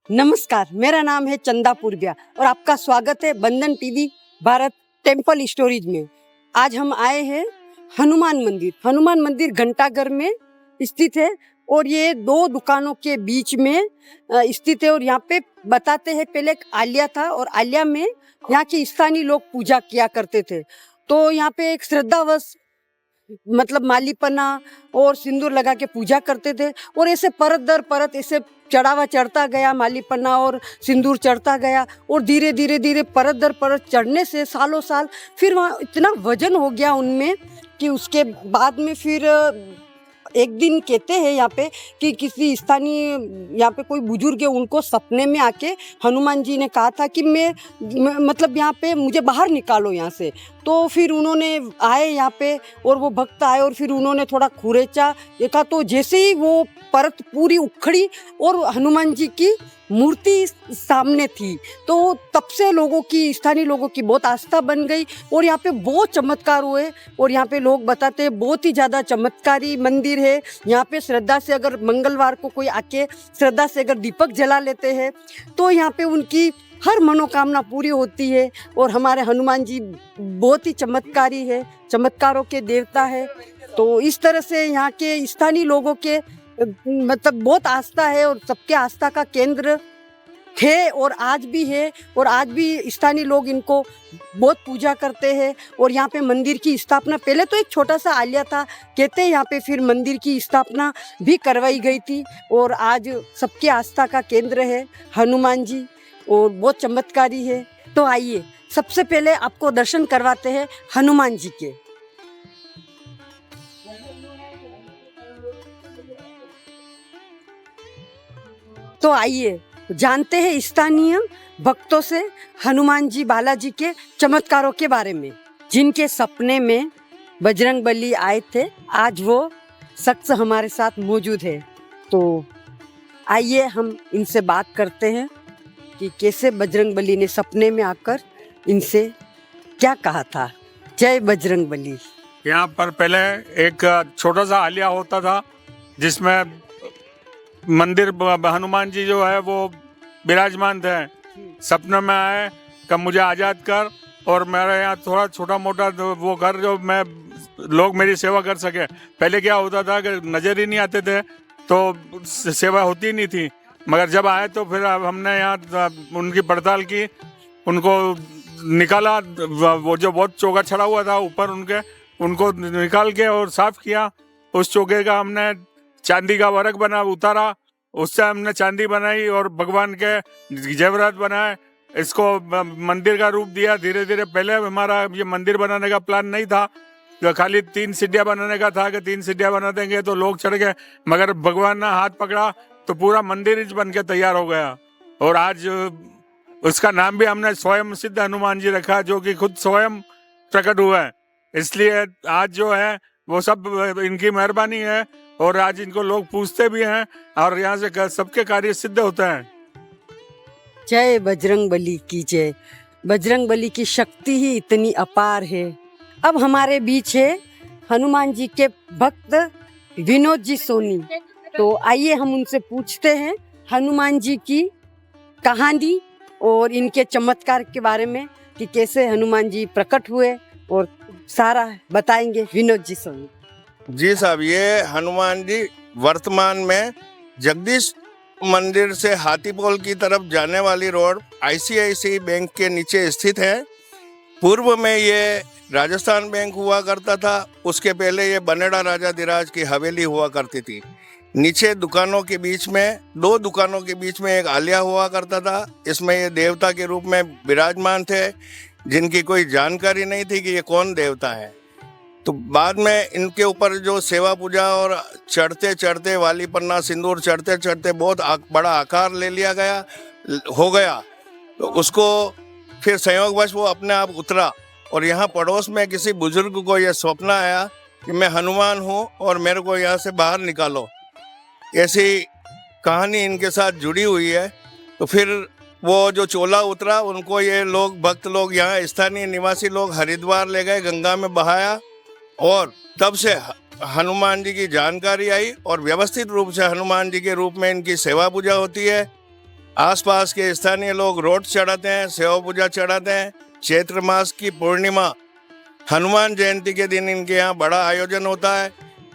नमस्कार, मेरा नाम है चंदा पुरबिया और आपका स्वागत है बंधन टीवी भारत टेम्पल स्टोरीज में। आज हम आए हैं हनुमान मंदिर। हनुमान मंदिर घंटाघर में स्थित है और ये दो दुकानों के बीच में स्थित है। और यहाँ पे बताते हैं पहले एक आलिया था और आलिया में यहाँ के स्थानीय लोग पूजा किया करते थे। तो यहाँ पे एक श्रद्धावश मतलब मालीपना और सिंदूर लगा के पूजा करते थे और ऐसे परत दर परत ऐसे चढ़ावा चढ़ता गया, मालीपना और सिंदूर चढ़ता गया और धीरे धीरे धीरे परत दर परत चढ़ने से सालों साल फिर वहाँ इतना वजन हो गया उनमें कि उसके बाद में फिर एक दिन कहते हैं यहाँ पे कि किसी स्थानीय यहाँ पे कोई बुजुर्ग है, उनको सपने में आके हनुमान जी ने कहा था कि मैं मतलब यहाँ पे मुझे बाहर निकालो यहाँ से। तो फिर उन्होंने आए यहाँ पे और वो भक्त आए और फिर उन्होंने थोड़ा खुरेचा देखा तो जैसे ही वो परत पूरी उखड़ी और हनुमान जी की मूर्ति सामने थी, तो तब से लोगों की स्थानीय लोगों की बहुत आस्था बन गई और यहाँ पे बहुत चमत्कार हुए। और यहाँ पे लोग बताते हैं बहुत ही ज़्यादा चमत्कारी मंदिर है। यहाँ पे श्रद्धा से अगर मंगलवार को कोई आके श्रद्धा से अगर दीपक जला लेते हैं तो यहाँ पे उनकी हर मनोकामना पूरी होती है। और हमारे हनुमान जी बहुत ही चमत्कारी है, चमत्कारों के देवता है। तो इस तरह से यहाँ के स्थानीय लोगों के मतलब बहुत आस्था है और सबके आस्था का केंद्र थे और आज भी है। और आज भी स्थानीय लोग इनको बहुत पूजा करते हैं। और यहाँ पे मंदिर की स्थापना पहले तो एक छोटा सा आलिया था, कहते हैं यहाँ पे फिर मंदिर की स्थापना भी करवाई गई थी और आज सबके आस्था का केंद्र है हनुमान जी और बहुत चमत्कारी है। तो आइए सबसे पहले आपको दर्शन करवाते हैं हनुमान जी के। तो आइए जानते हैं स्थानीय भक्तों से हनुमान जी बालाजी के चमत्कारों के बारे में। जिनके सपने में बजरंगबली आए थे, आज वो शख्स हमारे साथ मौजूद है। तो आइए हम इनसे बात करते हैं कि कैसे बजरंगबली ने सपने में आकर इनसे क्या कहा था। जय बजरंगबली। यहाँ पर पहले एक छोटा सा आलिया होता था जिसमें मंदिर हनुमान जी जो है वो विराजमान थे। सपने में आए कि मुझे आज़ाद कर और मेरे यहाँ थोड़ा छोटा मोटा वो घर जो मैं लोग मेरी सेवा कर सके। पहले क्या होता था कि नज़र ही नहीं आते थे तो सेवा होती नहीं थी, मगर जब आए तो फिर हमने यहाँ उनकी पड़ताल की, उनको निकाला। वो जो बहुत चौका छड़ा हुआ था ऊपर उनके, उनको निकाल के और साफ़ किया। उस चौके का हमने चांदी का वर्क बना उतारा, उससे हमने चांदी बनाई और भगवान के जेवरात बनाए। इसको मंदिर का रूप दिया धीरे धीरे। पहले हमारा ये मंदिर बनाने का प्लान नहीं था, तो खाली 3 सीढ़ियाँ बनाने का था कि 3 सीढ़ियाँ बना देंगे तो लोग चढ़ गए, मगर भगवान ने हाथ पकड़ा तो पूरा मंदिर ही बन के तैयार हो गया। और आज उसका नाम भी हमने स्वयं सिद्ध हनुमान जी रखा, जो कि खुद स्वयं प्रकट हुआ है। इसलिए आज जो है वो सब इनकी मेहरबानी है और आज इनको लोग पूछते भी हैं और यहाँ से सबके कार्य सिद्ध होते हैं। जय बजरंगबली की जय। बजरंगबली की शक्ति ही इतनी अपार है। अब हमारे बीच है हनुमान जी के भक्त विनोद जी सोनी। तो आइए हम उनसे पूछते हैं हनुमान जी की कहानी और इनके चमत्कार के बारे में कि कैसे हनुमान जी प्रकट हुए और सारा बताएंगे विनोद जी सोनी। जी साहब, ये हनुमान जी वर्तमान में जगदीश मंदिर से हाथीपोल की तरफ जाने वाली रोड ICICI बैंक के नीचे स्थित है। पूर्व में ये राजस्थान बैंक हुआ करता था, उसके पहले ये बनेड़ा राजाधिराज की हवेली हुआ करती थी। नीचे दुकानों के बीच में, 2 दुकानों के बीच में एक आलिया हुआ करता था। इसमें ये देवता के रूप में विराजमान थे, जिनकी कोई जानकारी नहीं थी कि ये कौन देवता है। तो बाद में इनके ऊपर जो सेवा पूजा और चढ़ते चढ़ते वाली पन्ना सिंदूर चढ़ते चढ़ते बहुत बड़ा आकार ले लिया हो गया। तो उसको फिर संयोगवश वो अपने आप उतरा और यहाँ पड़ोस में किसी बुजुर्ग को यह स्वप्न आया कि मैं हनुमान हूँ और मेरे को यहाँ से बाहर निकालो। ऐसी कहानी इनके साथ जुड़ी हुई है। तो फिर वो जो चोला उतरा उनको ये लोग भक्त लोग यहाँ स्थानीय निवासी लोग हरिद्वार ले गए, गंगा में बहाया और तब से हनुमान जी की जानकारी आई और व्यवस्थित रूप से हनुमान जी के रूप में इनकी सेवा पूजा होती है। आसपास के स्थानीय लोग रोट चढ़ाते हैं, सेवा पूजा चढ़ाते हैं। चैत्र मास की पूर्णिमा हनुमान जयंती के दिन इनके यहाँ बड़ा आयोजन होता है।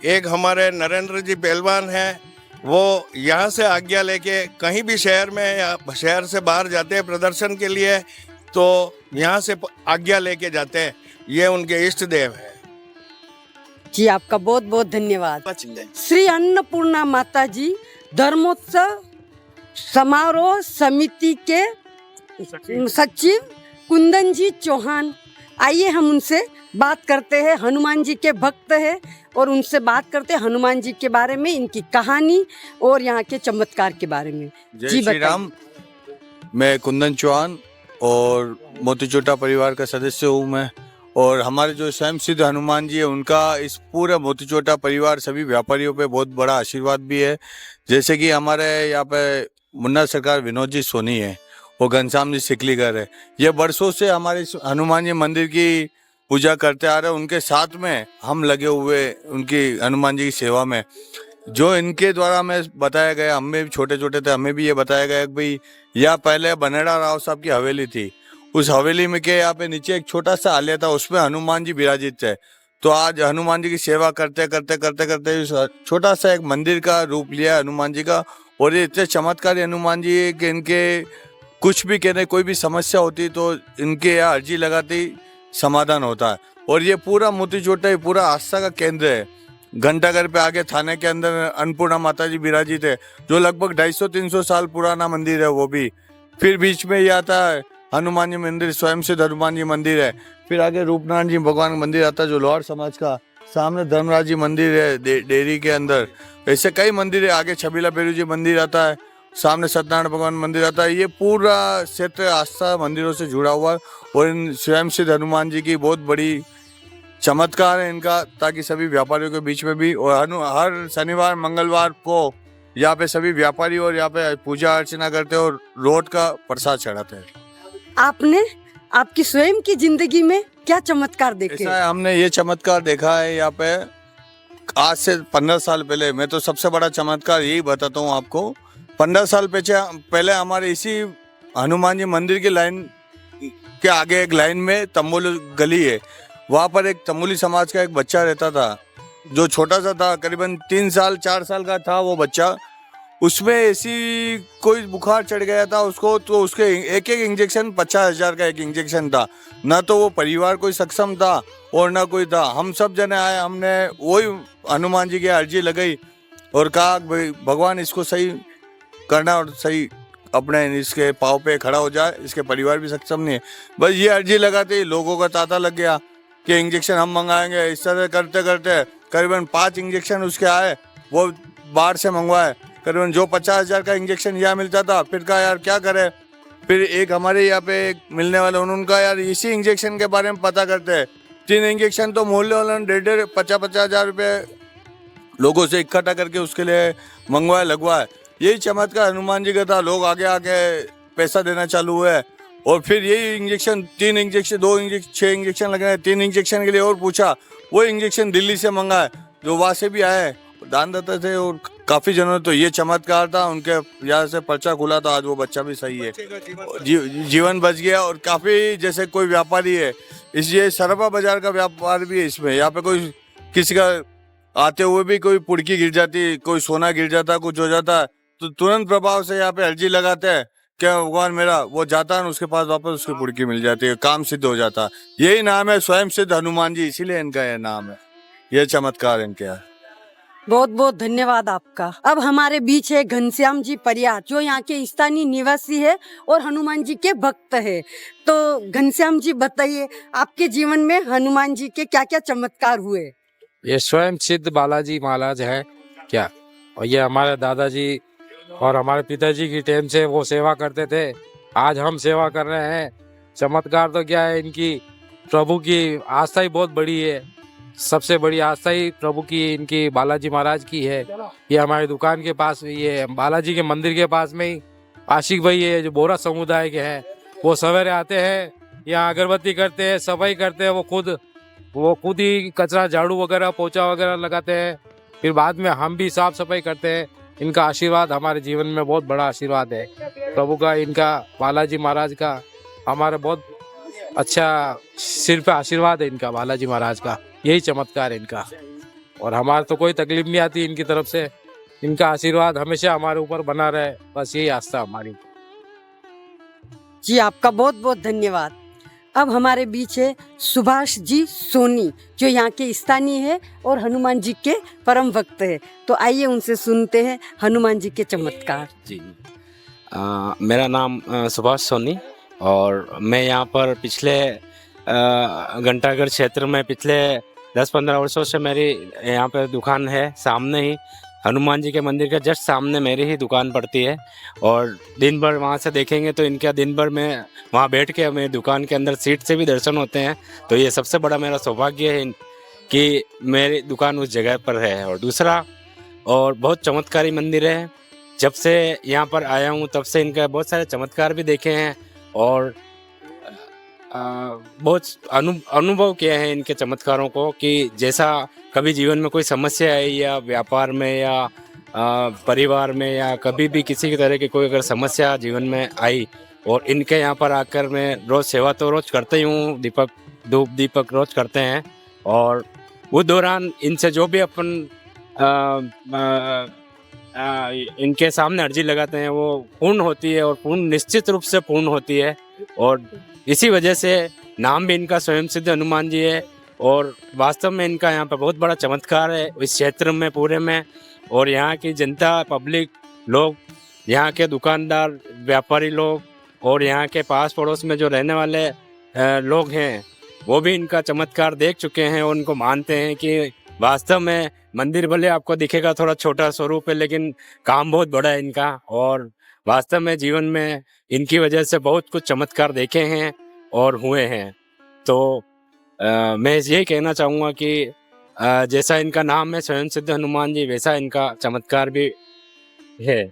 एक हमारे नरेंद्र जी पहलवान हैं, वो यहाँ से आज्ञा लेके कहीं भी शहर में या शहर से बाहर जाते हैं प्रदर्शन के लिए, तो यहाँ से आज्ञा लेके जाते हैं। ये उनके इष्ट देव है। जी आपका बहुत बहुत धन्यवाद। श्री अन्नपूर्णा माता जी धर्मोत्सव समारोह समिति के सचिव कुंदन जी चौहान, आइए हम उनसे बात करते हैं। हनुमान जी के भक्त हैं और उनसे बात करते हैं हनुमान जी के बारे में, इनकी कहानी और यहाँ के चमत्कार के बारे में। जय श्री राम। मैं कुंदन चौहान और मोतीचोटा परिवार का सदस्य हूँ मैं, और हमारे जो स्वयं सिद्ध हनुमान जी है उनका इस पूरे मोतीचोटा परिवार सभी व्यापारियों पे बहुत बड़ा आशीर्वाद भी है। जैसे कि हमारे यहाँ पे मुन्ना सरकार विनोद जी सोनी है, वो घनश्याम जी सिकलीगर है, ये वर्षों से हमारे हनुमान जी मंदिर की पूजा करते आ रहे हैं। उनके साथ में हम लगे हुए उनकी हनुमान जी की सेवा में। जो इनके द्वारा हमें बताया गया, हमें भी छोटे छोटे थे, हमें भी ये बताया गया कि भाई यहाँ पहले बनेड़ा राव साहब की हवेली थी, उस हवेली में के यहाँ पे नीचे एक छोटा सा आलय था, उसमें हनुमान जी विराजित थे। तो आज हनुमान जी की सेवा करते करते करते करते छोटा सा एक मंदिर का रूप लिया हनुमान जी का। और ये इतने चमत्कारी हनुमान जी है कि इनके कुछ भी कहने, कोई भी समस्या होती तो इनके यहाँ अर्जी लगाती समाधान होता है। और ये पूरा मोतीचोटा पूरा आस्था का केंद्र है। घंटाघर पे आगे थाने के अंदर अन्नपूर्णा माता जी विराजित है, जो लगभग 250-300 साल पुराना मंदिर है वो भी। फिर बीच में ये आता है हनुमान जी मंदिर, स्वयं सिद्ध हनुमान जी मंदिर है। फिर आगे रूपनारायण जी भगवान का मंदिर आता है जो लोहार समाज का। सामने धर्मराज जी मंदिर है डेयरी के अंदर। ऐसे कई मंदिर है। आगे छबीला बेरू जी मंदिर आता है, सामने सत्यनारायण भगवान मंदिर आता है। ये पूरा क्षेत्र आस्था मंदिरों से जुड़ा हुआ है। और इन स्वयं सिद्ध हनुमान जी की बहुत बड़ी चमत्कार है इनका, ताकि सभी व्यापारियों के बीच में भी। और हर शनिवार मंगलवार को यहाँ पे सभी व्यापारी और यहाँ पे पूजा अर्चना करते हैं और रोट का प्रसाद चढ़ाते हैं। आपने आपकी स्वयं की जिंदगी में क्या चमत्कार देखे? ऐसा है, हमने ये चमत्कार देखा है यहाँ पे आज से 15 साल पहले। मैं तो सबसे बड़ा चमत्कार यही बताता हूँ आपको। 15 साल पहले हमारे इसी हनुमान जी मंदिर की लाइन के आगे एक लाइन में तंबोली गली है, वहाँ पर एक तंबोली समाज का एक बच्चा रहता था, जो छोटा सा था, करीबन 3 साल 4 साल का था वो बच्चा। उसमें ऐसी कोई बुखार चढ़ गया था उसको, तो उसके एक इंजेक्शन 50,000 का एक इंजेक्शन था। ना तो वो परिवार कोई सक्षम था और ना कोई था। हम सब जने आए, हमने वही हनुमान जी की अर्जी लगाई और कहा भाई भगवान इसको सही करना और सही अपने इसके पाँव पे खड़ा हो जाए, इसके परिवार भी सक्षम नहीं है। बस ये अर्जी लगाते ही लोगों का तांता लग गया कि इंजेक्शन हम मंगाएंगे। इस तरह करते करते करीबन 5 इंजेक्शन उसके आए, वो बाहर से मंगवाए। करीबन जो 50,000 का इंजेक्शन यहाँ मिलता था, फिर कहा यार क्या करें। फिर एक हमारे यहाँ पे एक मिलने वाले उन्होंने कहा यार इसी इंजेक्शन के बारे में पता करते हैं। 3 इंजेक्शन तो मोहल्ले वालों ने 50,000 रुपये लोगों से इकट्ठा करके उसके लिए मंगवाए लगवाए। यही चमत्कार हनुमान जी का था। लोग आगे आके पैसा देना चालू हुए और फिर यही इंजेक्शन 3 इंजेक्शन 2 इंजेक्शन 6 इंजेक्शन लगे। 3 इंजेक्शन के लिए और पूछा, वो इंजेक्शन दिल्ली से मंगाए, जो वहाँ से भी आए, दानदाता थे और काफी जनों। तो ये चमत्कार था, उनके यहाँ से पर्चा खुला था, आज वो बच्चा भी सही है, जीवन बच गया। और काफी जैसे कोई व्यापारी है, इसलिए सरबा बाजार का व्यापार भी है इसमें। यहाँ पे कोई किसी का आते हुए भी कोई पुड़की गिर जाती, कोई सोना गिर जाता, कुछ हो जाता, तो तुरंत प्रभाव से यहाँ पे अर्जी लगाते हैं क्या भगवान मेरा, वो जाता है उसके पास, वापस उसकी पुड़की मिल जाती है, काम सिद्ध हो जाता है। यही नाम है स्वयं सिद्ध हनुमान जी, इसीलिए इनका यह नाम है। यह चमत्कार इनके है। बहुत बहुत धन्यवाद आपका। अब हमारे बीच है घनश्याम जी परियार, जो यहाँ के स्थानीय निवासी है और हनुमान जी के भक्त है। तो घनश्याम जी बताइए, आपके जीवन में हनुमान जी के क्या क्या चमत्कार हुए? ये स्वयं सिद्ध बालाजी महाराज है क्या, और ये हमारे दादाजी और हमारे पिताजी की टाइम से वो सेवा करते थे, आज हम सेवा कर रहे हैं। चमत्कार तो क्या है, इनकी प्रभु की आस्था ही बहुत बड़ी है। सबसे बड़ी आस्था ही प्रभु की इनकी बालाजी महाराज की है। ये हमारी दुकान के पास, ये बालाजी के मंदिर के पास में ही आशिक भाई है जो बोरा समुदाय के हैं, वो सवेरे आते हैं, यहाँ अगरबत्ती करते हैं, सफाई करते हैं। वो खुद ही कचरा झाड़ू वगैरह पोछा वगैरह लगाते हैं। फिर बाद में हम भी साफ सफाई करते हैं। इनका आशीर्वाद हमारे जीवन में बहुत बड़ा आशीर्वाद है। प्रभु का, इनका, बालाजी महाराज का हमारे बहुत अच्छा सिर पे आशीर्वाद है इनका, बालाजी महाराज का। यही चमत्कार है इनका, और हमारे तो कोई तकलीफ नहीं आती इनकी तरफ से। इनका आशीर्वाद हमेशा हमारे ऊपर बना रहे, बस यही आस्था हमारी। जी आपका बहुत बहुत धन्यवाद। अब हमारे बीच है सुभाष जी सोनी, जो यहाँ के स्थानीय है और हनुमान जी के परम भक्त है। तो आइए उनसे सुनते हैं हनुमान जी के चमत्कार। जी मेरा नाम सुभाष सोनी, और मैं यहाँ पर पिछले घंटाघर क्षेत्र में पिछले 10-15 वर्षों से मेरी यहाँ पर दुकान है। सामने ही हनुमान जी के मंदिर के जस्ट सामने मेरी ही दुकान पड़ती है, और दिन भर वहाँ से देखेंगे तो इनका दिन भर में वहाँ बैठ के मेरी दुकान के अंदर सीट से भी दर्शन होते हैं। तो ये सबसे बड़ा मेरा सौभाग्य है कि मेरी दुकान उस जगह पर है। और दूसरा, और बहुत चमत्कारी मंदिर है। जब से यहाँ पर आया हूँ तब से इनका बहुत सारे चमत्कार भी देखे हैं, और बहुत अनुभव किए हैं इनके चमत्कारों को, कि जैसा कभी जीवन में कोई समस्या आई, या व्यापार में, या परिवार में, या कभी भी किसी की तरह की कोई अगर समस्या जीवन में आई, और इनके यहाँ पर आकर मैं रोज़ सेवा तो रोज़ करते ही हूँ, धूप दीपक रोज़ करते हैं। और उस दौरान इनसे जो भी अपन इनके सामने अर्जी लगाते हैं वो पूर्ण होती है, और पूर्ण निश्चित रूप से पूर्ण होती है। और इसी वजह से नाम भी इनका स्वयं सिद्ध हनुमान जी है, और वास्तव में इनका यहाँ पर बहुत बड़ा चमत्कार है इस क्षेत्र में पूरे में। और यहाँ की जनता, पब्लिक लोग, यहाँ के दुकानदार, व्यापारी लोग, और यहाँ के पास पड़ोस में जो रहने वाले लोग हैं, वो भी इनका चमत्कार देख चुके हैं, और उनको मानते हैं कि वास्तव में मंदिर भले आपको दिखेगा थोड़ा छोटा स्वरूप है, लेकिन काम बहुत बड़ा है इनका। और वास्तव में जीवन में इनकी वजह से बहुत कुछ चमत्कार देखे हैं और हुए हैं। तो मैं यही कहना चाहूँगा कि जैसा इनका नाम है स्वयं सिद्ध हनुमान जी, वैसा इनका चमत्कार भी है।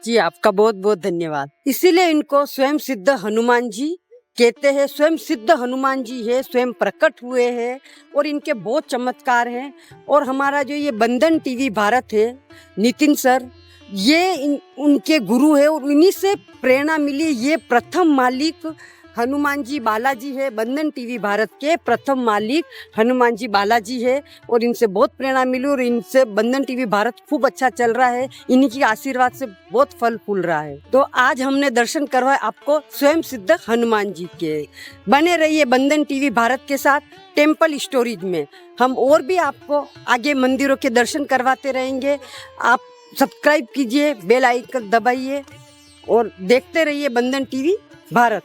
जी आपका बहुत बहुत धन्यवाद। इसीलिए इनको स्वयं सिद्ध हनुमान जी कहते हैं। स्वयं सिद्ध हनुमान जी है, स्वयं प्रकट हुए हैं, और इनके बहुत चमत्कार हैं। और हमारा जो ये बंधन टीवी भारत है, नितिन सर, ये उनके गुरु है, और इन्हीं से प्रेरणा मिली। ये प्रथम मालिक हनुमान जी बालाजी है, बंधन टीवी भारत के प्रथम मालिक हनुमान जी बालाजी है, और इनसे बहुत प्रेरणा मिली, और इनसे बंधन टीवी भारत खूब अच्छा चल रहा है। इन्हीं के आशीर्वाद से बहुत फल फूल रहा है। तो आज हमने दर्शन करवाए आपको स्वयं सिद्ध हनुमान जी के। बने रहिए बंधन टीवी भारत के साथ टेम्पल स्टोरीज में। हम और भी आपको आगे मंदिरों के दर्शन करवाते रहेंगे। आप सब्सक्राइब कीजिए, बेल आइकन दबाइए, और देखते रहिए बंधन टीवी भारत।